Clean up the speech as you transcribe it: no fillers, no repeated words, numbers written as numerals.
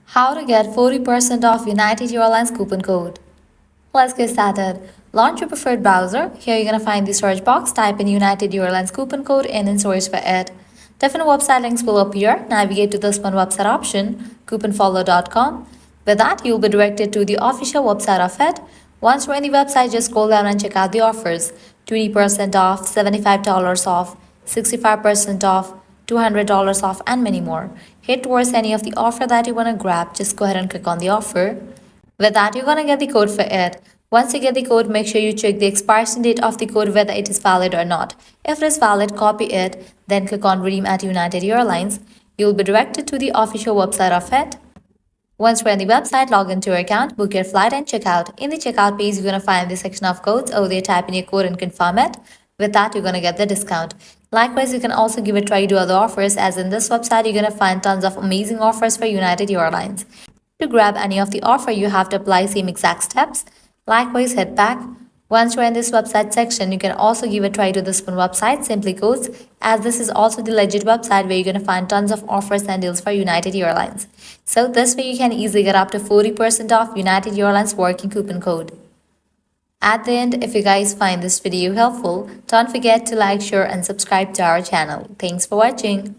How to get 40% off United Airlines coupon code. Let's get started. Launch your preferred browser. Here you're going to find the search box. Type in United Airlines coupon code and then search for it. Different website links will appear. Navigate to this one website option, couponfollow.com. With that, you'll be directed to the official website of it. Once you're in the website, just scroll down and check out the offers. 20% off, $75 off, 65% off, $200 off, and many more. Hit towards any of the offer that you want to grab. Just go ahead and click on the offer. With that, you're going to get the code for it. Once you get the code, make sure you check the expiration date of the code whether it is valid or not. If it is valid, copy it, then click on Redeem at United Airlines. You'll be directed to the official website of it. Once you're on the website, log into your account, book your flight, and check out. In the checkout page, you're going to find the section of codes. Over there, type in your code and confirm it. With that, you're going to get the discount. Likewise, you can also give a try to other offers, as in this website, you're going to find tons of amazing offers for United Airlines. To grab any of the offer, you have to apply same exact steps. Likewise, head back. Once you're in this website section, you can also give a try to this one website, Simply Codes, as this is also the legit website where you're going to find tons of offers and deals for United Airlines. So this way you can easily get up to 40% off United Airlines working coupon code. At the end, if you guys find this video helpful, don't forget to like, share and subscribe to our channel. Thanks for watching.